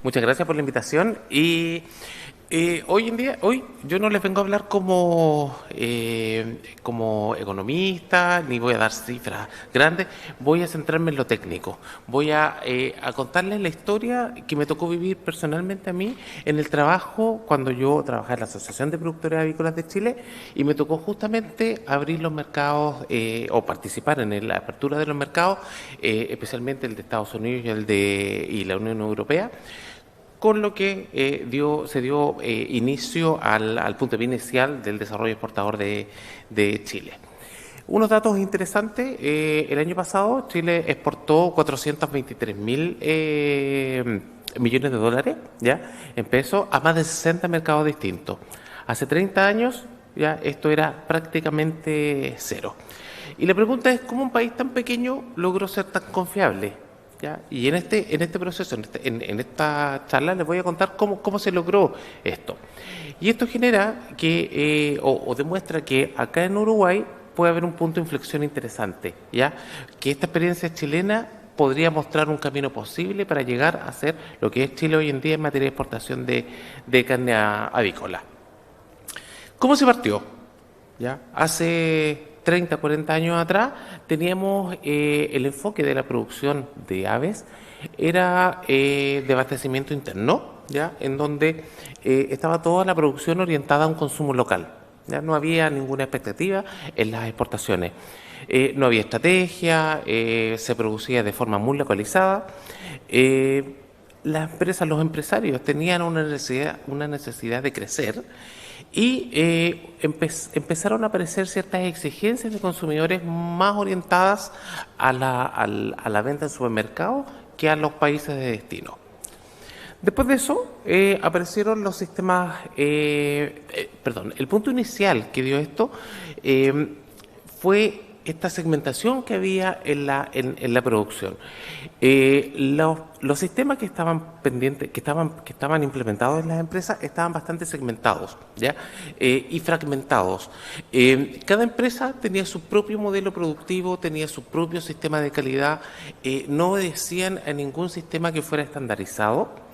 Muchas gracias por la invitación. Y hoy yo no les vengo a hablar como economista, ni voy a dar cifras grandes, voy a centrarme en lo técnico. Voy a contarles la historia que me tocó vivir personalmente a mí en el trabajo cuando yo trabajaba en la Asociación de Productores Avícolas de Chile y me tocó justamente abrir los mercados o participar en la apertura de los mercados, especialmente el de Estados Unidos y la Unión Europea, con lo que se dio inicio al punto de vista inicial del desarrollo exportador de Chile. Unos datos interesantes, el año pasado Chile exportó 423 mil millones de dólares, ¿ya?, en pesos, a más de 60 mercados distintos. Hace 30 años ya esto era prácticamente cero. Y la pregunta es, ¿cómo un país tan pequeño logró ser tan confiable? ¿Ya? Y en este proceso, en esta charla, les voy a contar cómo se logró esto. Y esto genera o demuestra que acá en Uruguay puede haber un punto de inflexión interesante, ¿ya? Que esta experiencia chilena podría mostrar un camino posible para llegar a ser lo que es Chile hoy en día en materia de exportación de carne avícola. ¿Cómo se partió? ¿Ya? Hace 30, 40 años atrás teníamos el enfoque de la producción de aves era de abastecimiento interno, ¿ya?, en donde estaba toda la producción orientada a un consumo local. ¿Ya? No había ninguna expectativa en las exportaciones. No había estrategia, se producía de forma muy localizada. Las empresas, los empresarios tenían una necesidad de crecer y empezaron a aparecer ciertas exigencias de consumidores más orientadas a la venta en supermercados que a los países de destino. Después de eso aparecieron los sistemas, el punto inicial que dio esto fue esta segmentación que había en la producción. Los sistemas que estaban pendientes, que estaban implementados en las empresas, estaban bastante segmentados, ¿ya? Y fragmentados. Cada empresa tenía su propio modelo productivo, tenía su propio sistema de calidad, no obedecían a ningún sistema que fuera estandarizado.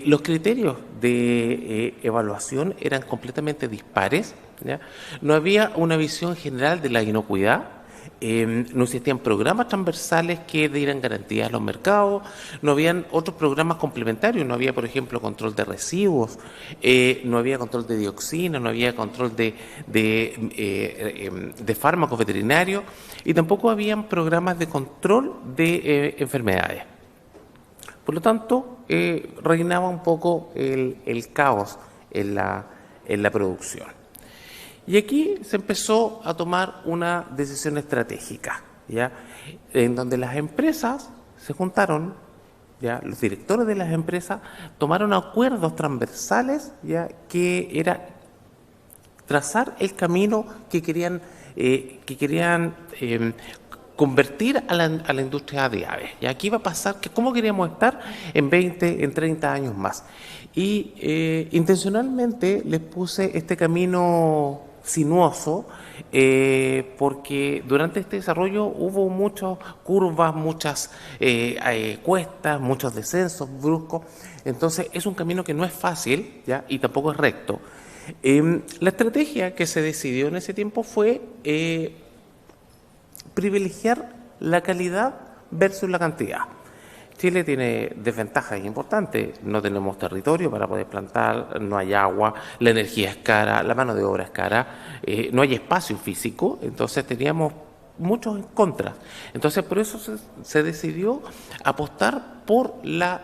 Los criterios de evaluación eran completamente dispares, ¿ya? No había una visión general de la inocuidad. No existían programas transversales que dieran garantías a los mercados, no habían otros programas complementarios, no había, por ejemplo, control de residuos, no había control de dioxina, no había control de fármacos veterinarios y tampoco habían programas de control de enfermedades. Por lo tanto, reinaba un poco el caos en la producción. Y aquí se empezó a tomar una decisión estratégica, ¿ya?, en donde las empresas se juntaron, ¿ya?, los directores de las empresas tomaron acuerdos transversales, ¿ya?, que era trazar el camino que querían convertir a la industria de aves. Y aquí va a pasar que cómo queríamos estar en 20, en 30 años más. Y intencionalmente les puse este camino sinuoso porque durante este desarrollo hubo muchas curvas, muchas cuestas, muchos descensos bruscos. Entonces es un camino que no es fácil, ¿ya?, y tampoco es recto. La estrategia que se decidió en ese tiempo fue privilegiar la calidad versus la cantidad. Chile tiene desventajas importantes, no tenemos territorio para poder plantar, no hay agua, la energía es cara, la mano de obra es cara, no hay espacio físico, entonces teníamos muchos en contra. Entonces por eso se decidió apostar por la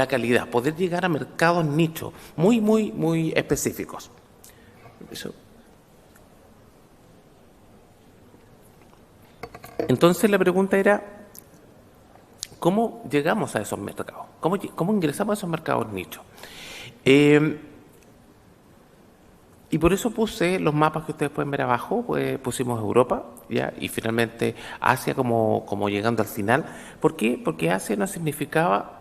calidad, poder llegar a mercados nichos muy, muy, muy específicos. Eso. Entonces la pregunta era, ¿cómo llegamos a esos mercados? ¿Cómo ingresamos a esos mercados nichos? Y por eso puse los mapas que ustedes pueden ver abajo, pues pusimos Europa, ¿ya?, y finalmente Asia como llegando al final. ¿Por qué? Porque Asia nos significaba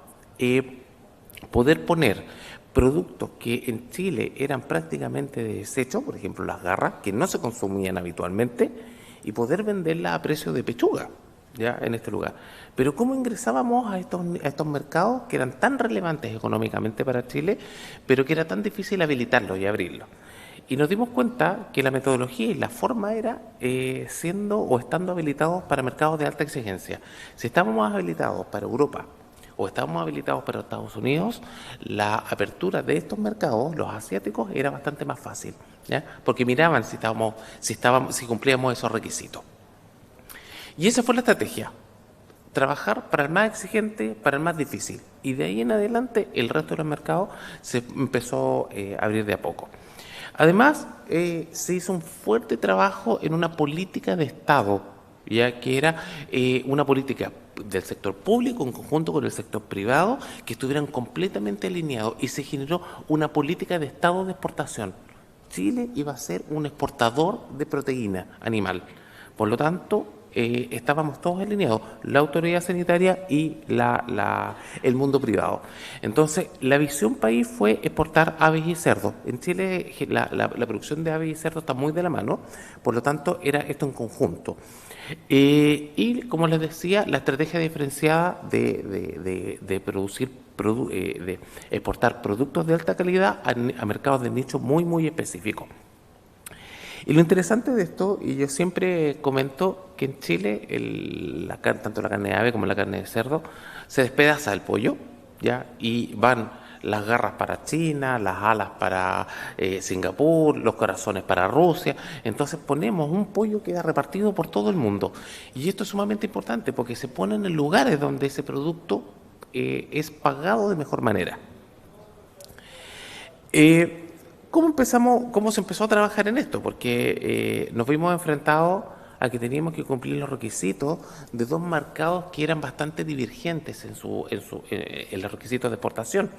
poder poner productos que en Chile eran prácticamente de desecho, por ejemplo las garras, que no se consumían habitualmente, y poder venderlas a precio de pechuga. ¿ya? En este lugar. Pero ¿cómo ingresábamos a estos mercados que eran tan relevantes económicamente para Chile, pero que era tan difícil habilitarlos y abrirlos? Y nos dimos cuenta que la metodología y la forma era siendo o estando habilitados para mercados de alta exigencia. Si estábamos habilitados para Europa o estábamos habilitados para Estados Unidos, la apertura de estos mercados, los asiáticos, era bastante más fácil, ¿ya? Porque miraban si cumplíamos esos requisitos. Y esa fue la estrategia: trabajar para el más exigente, para el más difícil. Y de ahí en adelante el resto de los mercados se empezó a abrir de a poco. Además, se hizo un fuerte trabajo en una política de Estado, ya que era una política del sector público en conjunto con el sector privado, que estuvieran completamente alineados, y se generó una política de Estado de exportación. Chile iba a ser un exportador de proteína animal. Por lo tanto, estábamos todos alineados, la autoridad sanitaria y el mundo privado. Entonces, la visión país fue exportar aves y cerdos. En Chile la producción de aves y cerdos está muy de la mano, por lo tanto era esto en conjunto. Y como les decía, la estrategia diferenciada de producir de exportar productos de alta calidad a mercados de nicho muy, muy específicos. Y lo interesante de esto, y yo siempre comento que en Chile tanto la carne de ave como la carne de cerdo se despedaza el pollo, ¿ya? Y van las garras para China, las alas para Singapur, los corazones para Rusia. Entonces ponemos un pollo que queda repartido por todo el mundo. Y esto es sumamente importante porque se ponen en lugares donde ese producto es pagado de mejor manera. ¿Cómo se empezó a trabajar en esto? Porque nos vimos enfrentados a que teníamos que cumplir los requisitos de dos mercados que eran bastante divergentes en los requisitos de exportación.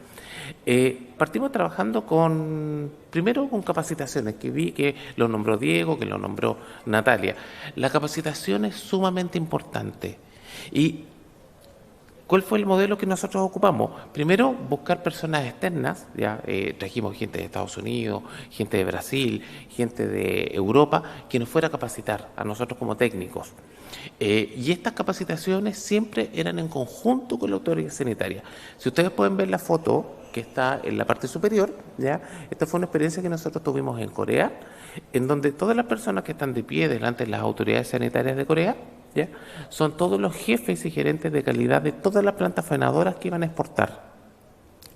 Partimos trabajando primero con capacitaciones, que vi que lo nombró Diego, que lo nombró Natalia. La capacitación es sumamente importante. Y ¿cuál fue el modelo que nosotros ocupamos? Primero, buscar personas externas, ya trajimos gente de Estados Unidos, gente de Brasil, gente de Europa, que nos fuera a capacitar a nosotros como técnicos. Y estas capacitaciones siempre eran en conjunto con la autoridad sanitaria. Si ustedes pueden ver la foto que está en la parte superior, ¿ya? Esta fue una experiencia que nosotros tuvimos en Corea, en donde todas las personas que están de pie delante de las autoridades sanitarias de Corea, ¿ya? Son todos los jefes y gerentes de calidad de todas las plantas faenadoras que iban a exportar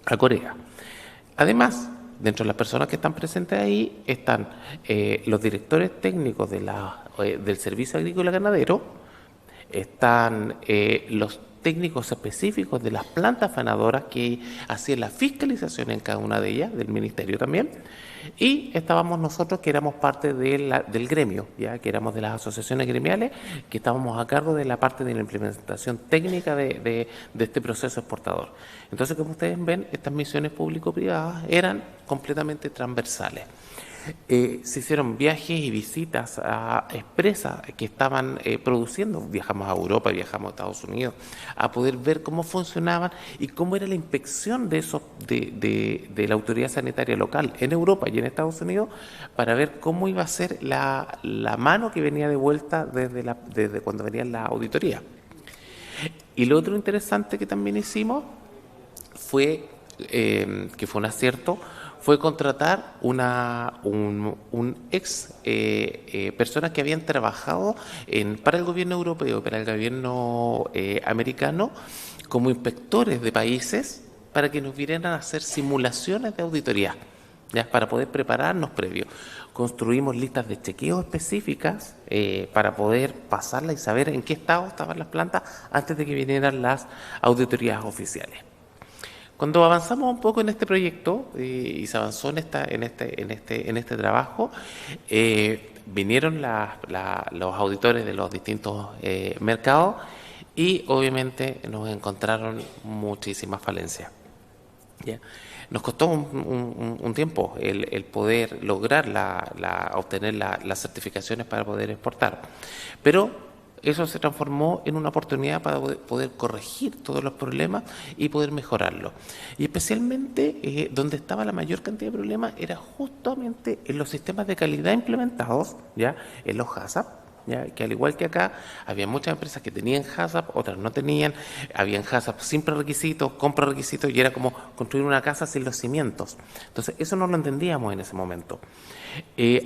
a Corea. Además, dentro de las personas que están presentes ahí están los directores técnicos del Servicio Agrícola Ganadero, están los técnicos específicos de las plantas faenadoras que hacían la fiscalización en cada una de ellas, del ministerio también, y estábamos nosotros que éramos parte del gremio, ya que éramos de las asociaciones gremiales, que estábamos a cargo de la parte de la implementación técnica de este proceso exportador. Entonces, como ustedes ven, estas misiones público-privadas eran completamente transversales. Se hicieron viajes y visitas a empresas que estaban produciendo. Viajamos a Europa, viajamos a Estados Unidos, a poder ver cómo funcionaban y cómo era la inspección de la autoridad sanitaria local en Europa y en Estados Unidos, para ver cómo iba a ser la mano que venía de vuelta desde cuando venía la auditoría. Y lo otro interesante que también hicimos fue, que fue un acierto, fue contratar personas que habían trabajado para el gobierno europeo, para el gobierno americano, como inspectores de países, para que nos vinieran a hacer simulaciones de auditoría, ¿ya? Para poder prepararnos previo. Construimos listas de chequeo específicas para poder pasarlas y saber en qué estado estaban las plantas antes de que vinieran las auditorías oficiales. Cuando avanzamos un poco en este proyecto y se avanzó en este trabajo, vinieron los auditores de los distintos mercados y obviamente nos encontraron muchísimas falencias. ¿Ya? Nos costó un tiempo el poder lograr obtener las certificaciones para poder exportar, pero eso se transformó en una oportunidad para poder corregir todos los problemas y poder mejorarlos. Y especialmente donde estaba la mayor cantidad de problemas era justamente en los sistemas de calidad implementados, ya en los HACCP, ¿ya? Que al igual que acá, había muchas empresas que tenían HACCP, otras no tenían, habían HACCP sin prerequisitos, con prerequisitos, y era como construir una casa sin los cimientos. Entonces, eso no lo entendíamos en ese momento.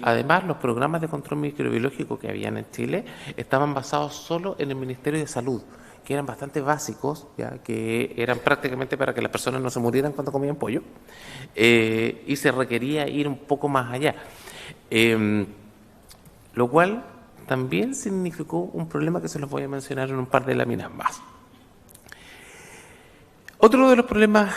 Además, los programas de control microbiológico que habían en Chile estaban basados solo en el Ministerio de Salud, que eran bastante básicos, ¿ya? Que eran prácticamente para que las personas no se murieran cuando comían pollo, y se requería ir un poco más allá, lo cual también significó un problema que se los voy a mencionar en un par de láminas más. Otro de los problemas,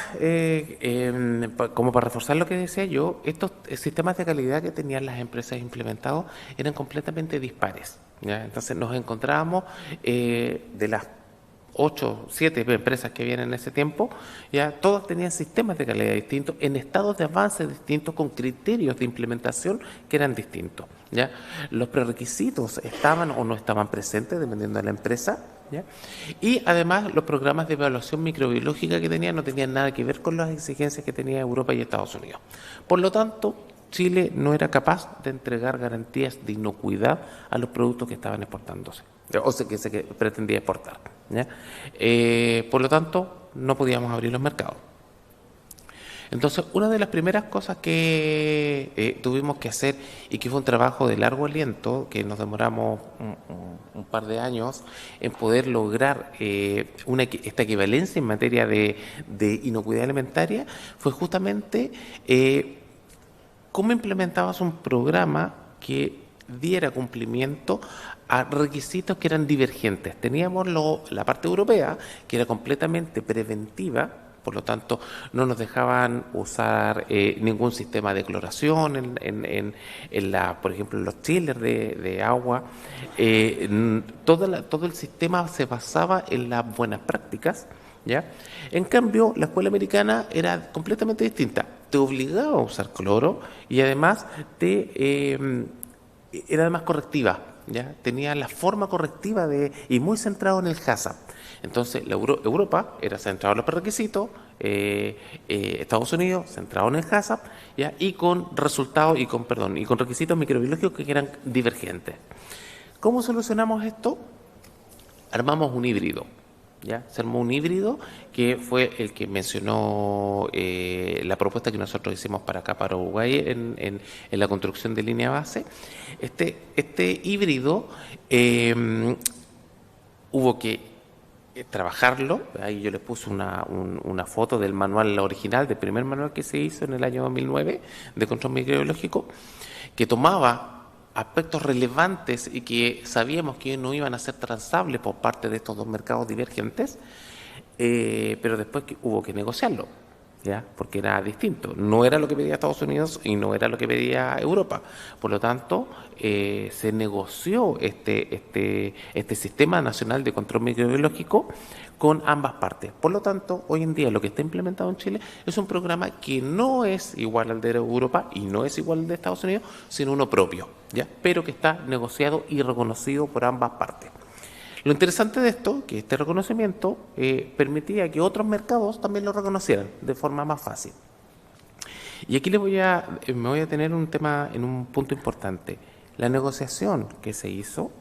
como para reforzar lo que decía yo, estos sistemas de calidad que tenían las empresas implementados eran completamente dispares, ¿ya? Entonces nos encontrábamos, de las 8, 7 empresas que habían en ese tiempo, ya todas tenían sistemas de calidad distintos, en estados de avance distintos, con criterios de implementación que eran distintos, ¿ya? Los prerequisitos estaban o no estaban presentes, dependiendo de la empresa, ¿ya? Y además los programas de evaluación microbiológica que tenían no tenían nada que ver con las exigencias que tenía Europa y Estados Unidos. Por lo tanto, Chile no era capaz de entregar garantías de inocuidad a los productos que estaban exportándose, o sea, que se pretendía exportar, ¿ya? Por lo tanto, no podíamos abrir los mercados. Entonces, una de las primeras cosas que tuvimos que hacer, y que fue un trabajo de largo aliento, que nos demoramos un par de años en poder lograr esta equivalencia en materia de inocuidad alimentaria, fue justamente cómo implementabas un programa que diera cumplimiento a requisitos que eran divergentes. Teníamos la parte europea, que era completamente preventiva, por lo tanto no nos dejaban usar ningún sistema de cloración por ejemplo, en los chillers de agua. Todo el sistema se basaba en las buenas prácticas, ¿ya? En cambio, la escuela americana era completamente distinta. Te obligaba a usar cloro y además era además correctiva, ¿ya? Tenía la forma correctiva y muy centrado en el HACCP. Entonces, Europa era centrado en los prerequisitos, Estados Unidos centrado en el HACCP, ¿ya? Y con resultados y con requisitos microbiológicos que eran divergentes. ¿Cómo solucionamos esto? Armamos un híbrido, ¿ya? Se armó un híbrido que fue el que mencionó la propuesta que nosotros hicimos para acá, para Uruguay, en la construcción de línea base. Este híbrido hubo que trabajarlo. Ahí yo les puse una foto del manual original, del primer manual que se hizo en el año 2009 de control microbiológico, que tomaba aspectos relevantes y que sabíamos que no iban a ser transables por parte de estos dos mercados divergentes, pero después hubo que negociarlo, ¿ya? Porque era distinto. No era lo que pedía Estados Unidos y no era lo que pedía Europa. Por lo tanto, se negoció este sistema nacional de control microbiológico con ambas partes. Por lo tanto, hoy en día lo que está implementado en Chile es un programa que no es igual al de Europa y no es igual al de Estados Unidos, sino uno propio, ¿ya? Pero que está negociado y reconocido por ambas partes. Lo interesante de esto, que este reconocimiento permitía que otros mercados también lo reconocieran de forma más fácil. Y aquí me voy a tener un tema en un punto importante. La negociación que se hizo,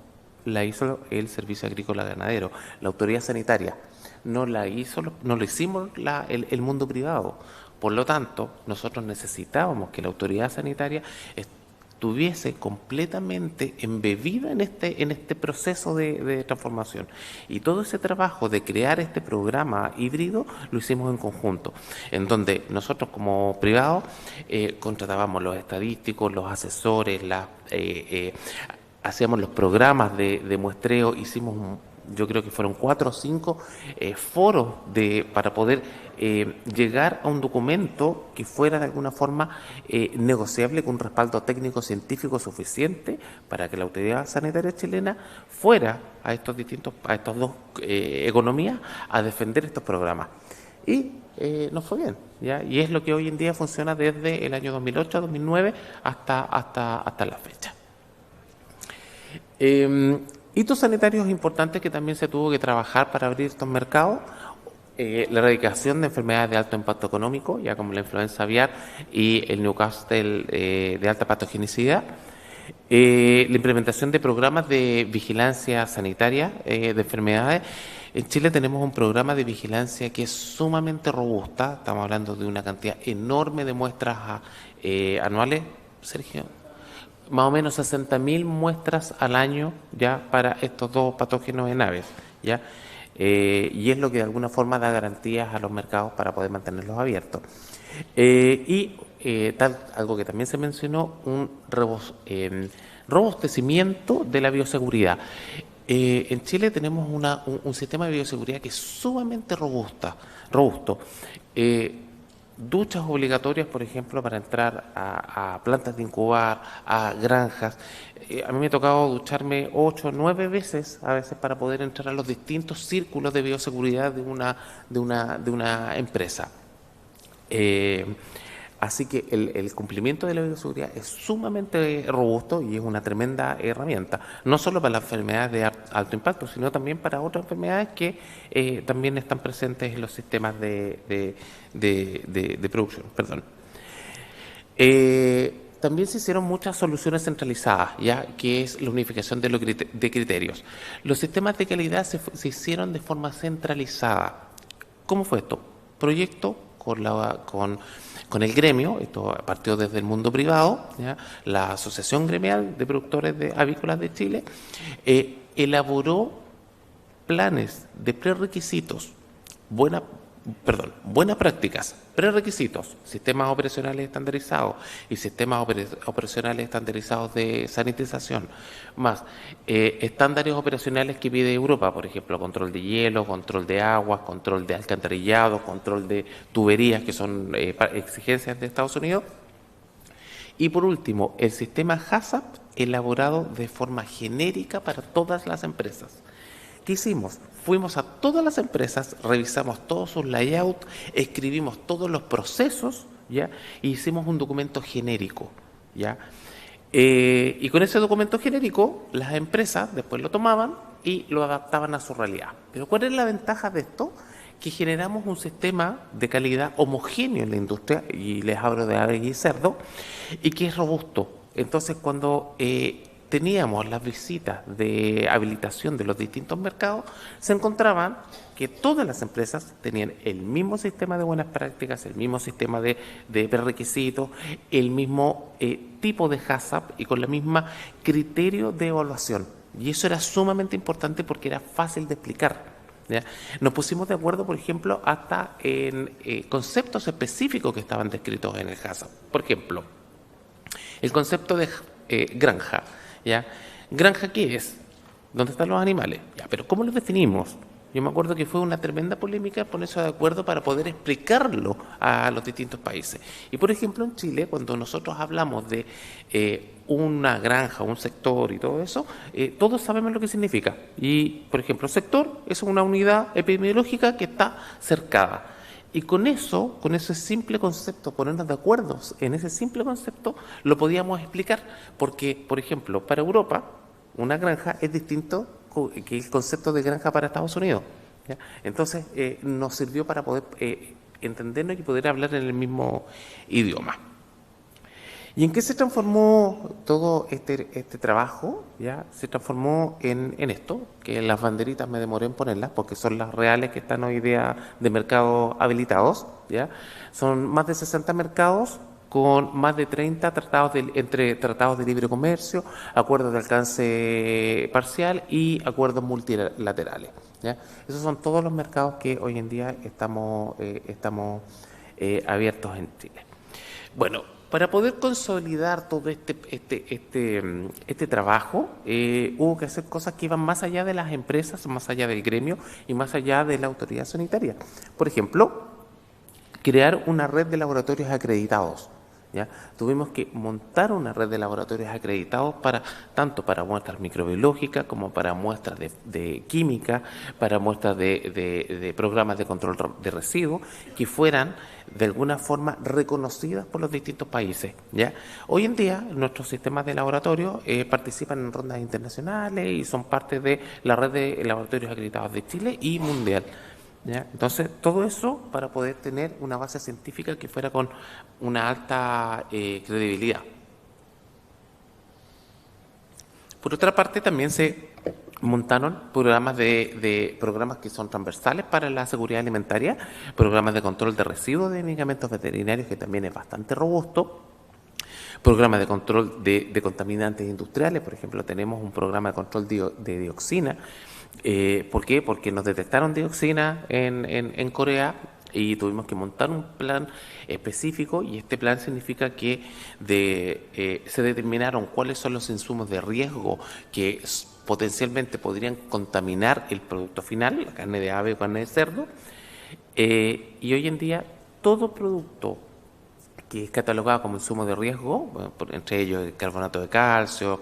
la hizo el Servicio Agrícola Ganadero, la autoridad sanitaria. No lo hicimos el mundo privado. Por lo tanto, nosotros necesitábamos que la autoridad sanitaria estuviese completamente embebida en este proceso de transformación. Y todo ese trabajo de crear este programa híbrido lo hicimos en conjunto, en donde nosotros como privados contratábamos los estadísticos, los asesores, hacíamos los programas de muestreo, hicimos yo creo que fueron 4 o 5 foros para poder llegar a un documento que fuera de alguna forma negociable, con un respaldo técnico científico suficiente para que la autoridad sanitaria chilena fuera a estas dos economías a defender estos programas. Y nos fue bien, ¿ya? Y es lo que hoy en día funciona desde el año 2008 a 2009 hasta la fecha. Hitos sanitarios importantes que también se tuvo que trabajar para abrir estos mercados: la erradicación de enfermedades de alto impacto económico, ya como la influenza aviar y el Newcastle de alta patogenicidad, La implementación de programas de vigilancia sanitaria de enfermedades. En Chile tenemos un programa de vigilancia que es sumamente robusta. Estamos hablando de una cantidad enorme de muestras anuales, Sergio. Más o menos 60.000 muestras al año ya para estos dos patógenos en aves, ¿ya? Y es lo que de alguna forma da garantías a los mercados para poder mantenerlos abiertos. Algo que también se mencionó, un robustecimiento de la bioseguridad. En Chile tenemos un sistema de bioseguridad que es sumamente robusto. Duchas obligatorias, por ejemplo, para entrar a plantas de incubar, a granjas. A mí me ha tocado ducharme 8 o 9 veces a veces para poder entrar a los distintos círculos de bioseguridad de una empresa. Así que el cumplimiento de la bioseguridad es sumamente robusto y es una tremenda herramienta, no solo para las enfermedades de alto impacto, sino también para otras enfermedades que también están presentes en los sistemas de producción. Perdón. También se hicieron muchas soluciones centralizadas, ya que es la unificación de criterios. Los sistemas de calidad se hicieron de forma centralizada. ¿Cómo fue esto? Proyecto con el gremio, esto partió desde el mundo privado, ¿ya? La Asociación Gremial de Productores Avícolas de Chile elaboró planes de prerequisitos, buenas prácticas, prerequisitos, sistemas operacionales estandarizados y sistemas operacionales estandarizados de sanitización, más estándares operacionales que pide Europa, por ejemplo, control de hielo, control de aguas, control de alcantarillado, control de tuberías, que son exigencias de Estados Unidos. Y por último, el sistema HACCP elaborado de forma genérica para todas las empresas. ¿Qué hicimos? Fuimos a todas las empresas, revisamos todos sus layouts, escribimos todos los procesos, ¿ya? E hicimos un documento genérico, ¿ya? Y con ese documento genérico, las empresas después lo tomaban y lo adaptaban a su realidad. Pero ¿cuál es la ventaja de esto? Que generamos un sistema de calidad homogéneo en la industria, y les hablo de aves y cerdo, y que es robusto. Entonces, cuando teníamos las visitas de habilitación de los distintos mercados, se encontraban que todas las empresas tenían el mismo sistema de buenas prácticas, el mismo sistema de prerequisitos, el mismo tipo de HACCP y con la misma criterio de evaluación. Y eso era sumamente importante porque era fácil de explicar, ¿ya? Nos pusimos de acuerdo, por ejemplo, hasta en conceptos específicos que estaban descritos en el HACCP. Por ejemplo, el concepto de granja, ¿ya? ¿Granja qué es? ¿Dónde están los animales? Ya, pero ¿cómo los definimos? Yo me acuerdo que fue una tremenda polémica ponerse de acuerdo para poder explicarlo a los distintos países. Y por ejemplo, en Chile, cuando nosotros hablamos de una granja, un sector y todo eso, todos sabemos lo que significa. Y, por ejemplo, sector es una unidad epidemiológica que está cercada. Y con ese simple concepto, ponernos de acuerdo en ese simple concepto, lo podíamos explicar. Porque, por ejemplo, para Europa, una granja es distinto que el concepto de granja para Estados Unidos, ¿ya? Entonces, nos sirvió para poder entendernos y poder hablar en el mismo idioma. ¿Y en qué se transformó todo este trabajo? ¿Ya? Se transformó en esto, que las banderitas me demoré en ponerlas porque son las reales que están hoy día de mercados habilitados, ¿ya? Son más de 60 mercados con más de 30 entre tratados de libre comercio, acuerdos de alcance parcial y acuerdos multilaterales, ¿ya? Esos son todos los mercados que hoy en día estamos abiertos en Chile. Bueno, para poder consolidar todo este trabajo, hubo que hacer cosas que iban más allá de las empresas, más allá del gremio y más allá de la autoridad sanitaria. Por ejemplo, crear una red de laboratorios acreditados, ¿ya? Tuvimos que montar una red de laboratorios acreditados tanto para muestras microbiológicas como para muestras de química, para muestras de programas de control de residuos, que fueran de alguna forma reconocidas por los distintos países, ¿ya? Hoy en día nuestros sistemas de laboratorio participan en rondas internacionales y son parte de la red de laboratorios acreditados de Chile y mundial, ¿ya? Entonces, todo eso para poder tener una base científica que fuera con una alta credibilidad. Por otra parte, también se montaron programas que son transversales para la seguridad alimentaria, programas de control de residuos de medicamentos veterinarios, que también es bastante robusto, programas de control de contaminantes industriales. Por ejemplo, tenemos un programa de control de dioxina. ¿Por qué? Porque nos detectaron dioxina en Corea y tuvimos que montar un plan específico, y este plan significa que se determinaron cuáles son los insumos de riesgo que potencialmente podrían contaminar el producto final, la carne de ave o carne de cerdo, y hoy en día todo producto que es catalogado como insumo de riesgo, bueno, entre ellos el carbonato de calcio,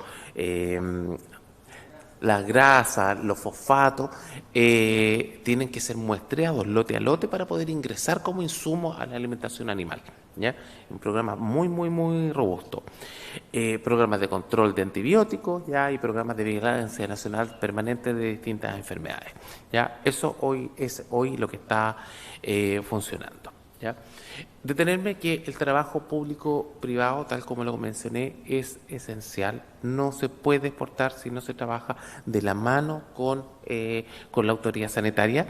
las grasas, los fosfatos, tienen que ser muestreados lote a lote para poder ingresar como insumo a la alimentación animal. ¿Ya? Un programa muy, muy, muy robusto. Programas de control de antibióticos, ¿ya? Y programas de vigilancia nacional permanente de distintas enfermedades. ¿Ya? Eso es hoy lo que está funcionando. ¿Ya? Detenerme que el trabajo público-privado, tal como lo mencioné, es esencial. No se puede exportar si no se trabaja de la mano con la autoridad sanitaria.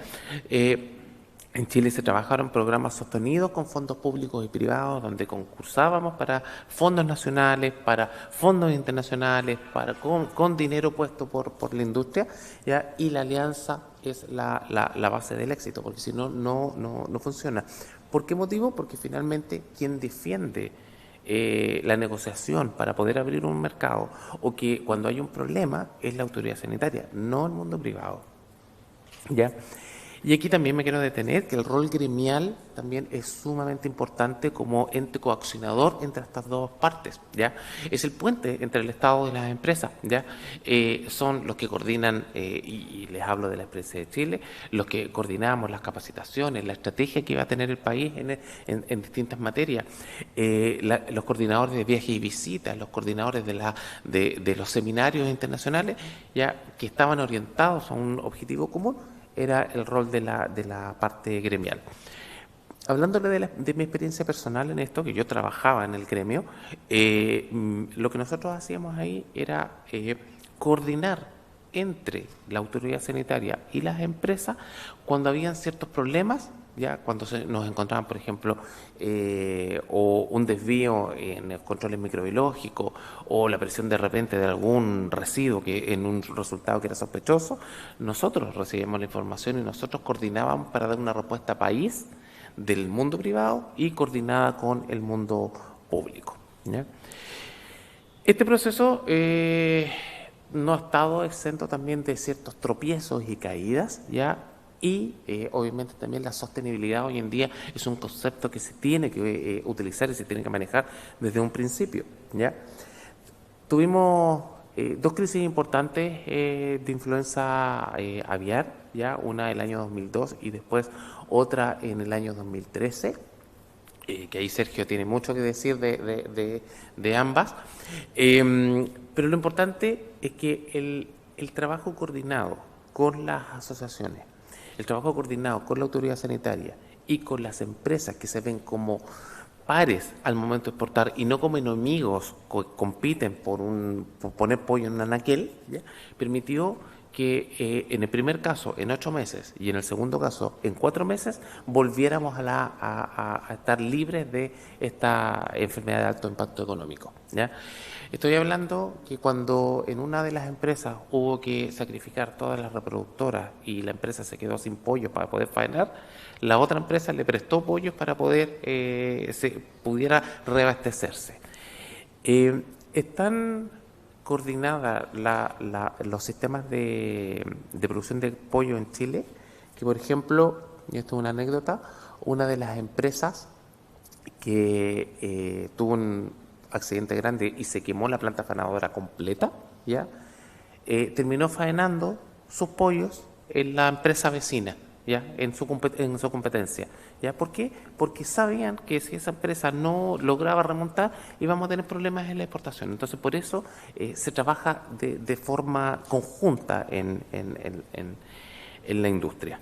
En Chile se trabajaron programas sostenidos con fondos públicos y privados, donde concursábamos para fondos nacionales, para fondos internacionales, con dinero puesto por la industria, ¿ya? Y la alianza es la base del éxito, porque si no, no funciona. ¿Por qué motivo? Porque finalmente quien defiende la negociación para poder abrir un mercado, o que cuando hay un problema, es la autoridad sanitaria, no el mundo privado. ¿Ya? Y aquí también me quiero detener que el rol gremial también es sumamente importante como ente coaccionador entre estas dos partes, ¿ya? Es el puente entre el Estado y las empresas, ¿ya? Son los que coordinan, y les hablo de la experiencia de Chile, los que coordinamos las capacitaciones, la estrategia que va a tener el país en distintas materias, los coordinadores de viajes y visitas, los coordinadores de los seminarios internacionales, ya, que estaban orientados a un objetivo común. Era el rol de la parte gremial. Hablándole de mi experiencia personal en esto, que yo trabajaba en el gremio, lo que nosotros hacíamos ahí era coordinar entre la autoridad sanitaria y las empresas cuando habían ciertos problemas, ya cuando nos encontraban, por ejemplo, o un desvío en los controles microbiológicos, o la presión de repente de algún residuo que en un resultado que era sospechoso. Nosotros recibíamos la información y nosotros coordinábamos para dar una respuesta país del mundo privado y coordinada con el mundo público, ¿ya? Este proceso no ha estado exento también de ciertos tropiezos y caídas, ¿ya? Y obviamente también la sostenibilidad hoy en día es un concepto que se tiene que utilizar y se tiene que manejar desde un principio, ¿ya? Tuvimos dos crisis importantes de influenza aviar, ¿ya? Una el año 2002 y después otra en el año 2013. Que ahí Sergio tiene mucho que decir de ambas. Pero lo importante es que el trabajo coordinado con las asociaciones, el trabajo coordinado con la autoridad sanitaria y con las empresas que se ven como pares al momento de exportar y no como enemigos que compiten por poner pollo en un anaquel, ¿ya? Permitió que en el primer caso en 8 meses y en el segundo caso en 4 meses volviéramos a estar libres de esta enfermedad de alto impacto económico, ¿ya? Estoy hablando que cuando en una de las empresas hubo que sacrificar todas las reproductoras y la empresa se quedó sin pollo para poder faenar, la otra empresa le prestó pollos para poder pudiera reabastecerse. Están coordinadas los sistemas de producción de pollo en Chile, que por ejemplo, y esto es una anécdota, una de las empresas que tuvo un accidente grande y se quemó la planta faenadora completa, ¿ya? Terminó faenando sus pollos en la empresa vecina, ¿ya? En su competencia, ¿ya? ¿Por qué? Porque sabían que si esa empresa no lograba remontar, íbamos a tener problemas en la exportación. Entonces, por eso se trabaja de forma conjunta en la industria.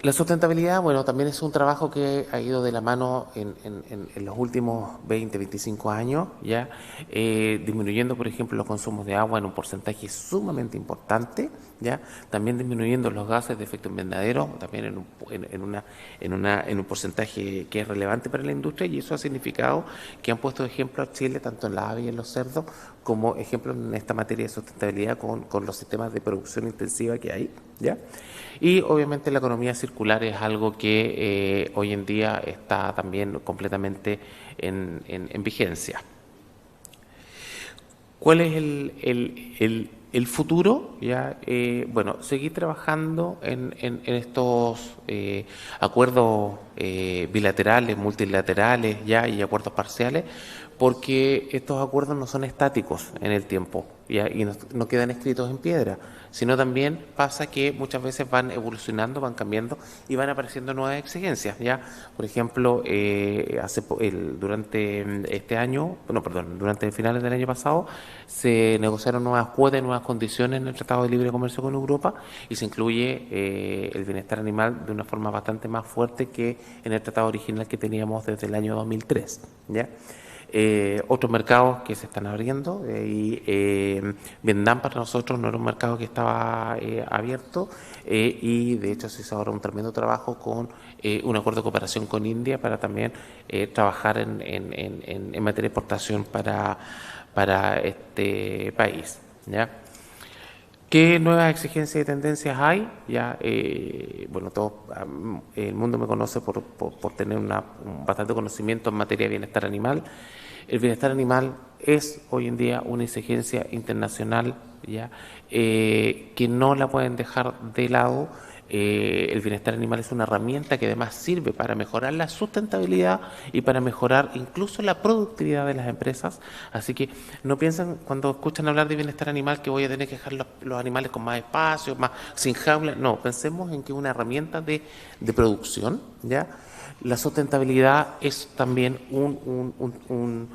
La sustentabilidad, bueno, también es un trabajo que ha ido de la mano en los últimos 20, 25 años, ya disminuyendo, por ejemplo, los consumos de agua en un porcentaje sumamente importante, ya también disminuyendo los gases de efecto invernadero, también en un porcentaje que es relevante para la industria, y eso ha significado que han puesto ejemplo a Chile, tanto en las aves y en los cerdos, como ejemplo en esta materia de sustentabilidad con los sistemas de producción intensiva que hay, ¿ya? Y obviamente la economía circular es algo que hoy en día está también completamente en vigencia. ¿Cuál es el futuro? ¿Ya? Bueno, seguir trabajando en estos acuerdos bilaterales, multilaterales, ¿ya? Y acuerdos parciales, porque estos acuerdos no son estáticos en el tiempo, ¿ya? Y no quedan escritos en piedra, sino también pasa que muchas veces van evolucionando, van cambiando y van apareciendo nuevas exigencias, ¿ya? Por ejemplo, durante este año, no, perdón, durante finales del año pasado, se negociaron nuevas cuotas y nuevas condiciones en el Tratado de Libre Comercio con Europa, y se incluye el bienestar animal de una forma bastante más fuerte que en el tratado original que teníamos desde el año 2003, ¿ya? Otros mercados que se están abriendo, Vietnam para nosotros no era un mercado que estaba abierto, y de hecho se hizo ahora un tremendo trabajo con un acuerdo de cooperación con India para también trabajar en materia de exportación para este país, ¿ya? ¿Qué nuevas exigencias y tendencias hay? Ya, bueno, el mundo me conoce por tener un bastante conocimiento en materia de bienestar animal. El bienestar animal es hoy en día una exigencia internacional, ya, que no la pueden dejar de lado. El bienestar animal es una herramienta que además sirve para mejorar la sustentabilidad y para mejorar incluso la productividad de las empresas. Así que no piensen cuando escuchan hablar de bienestar animal que voy a tener que dejar los animales con más espacio, más sin jaula. No, pensemos en que es una herramienta de producción, ¿ya? La sustentabilidad es también un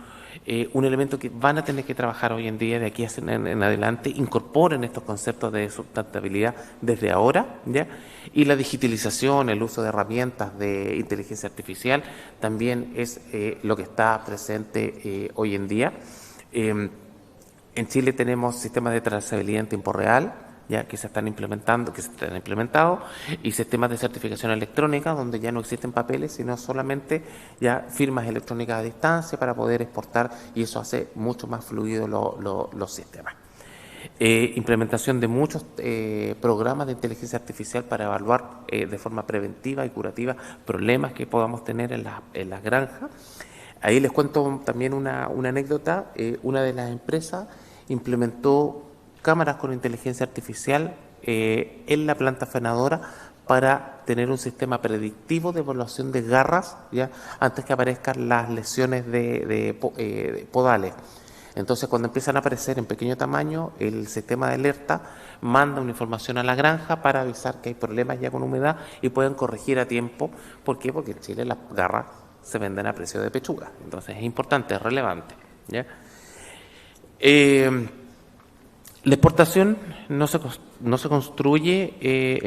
elemento que van a tener que trabajar hoy en día, de aquí en adelante. Incorporen estos conceptos de sustentabilidad desde ahora, ¿ya? Y la digitalización, el uso de herramientas de inteligencia artificial también es lo que está presente hoy en día. En Chile tenemos sistemas de trazabilidad en tiempo real, ya que se están implementados, y sistemas de certificación electrónica donde ya no existen papeles, sino solamente ya firmas electrónicas a distancia para poder exportar, y eso hace mucho más fluido los sistemas. Implementación de muchos programas de inteligencia artificial para evaluar de forma preventiva y curativa problemas que podamos tener en las granjas. Ahí les cuento también una anécdota. Una de las empresas implementó cámaras con inteligencia artificial en la planta fenadora para tener un sistema predictivo de evaluación de garras, ¿ya? Antes que aparezcan las lesiones de podales. Entonces, cuando empiezan a aparecer en pequeño tamaño, el sistema de alerta manda una información a la granja para avisar que hay problemas ya con humedad y pueden corregir a tiempo. ¿Por qué? Porque en Chile las garras se venden a precio de pechuga. Entonces, es importante, es relevante, ¿ya? La exportación no se construye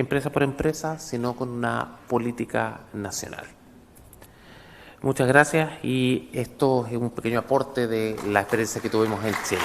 empresa por empresa, sino con una política nacional. Muchas gracias, y esto es un pequeño aporte de la experiencia que tuvimos en Chile.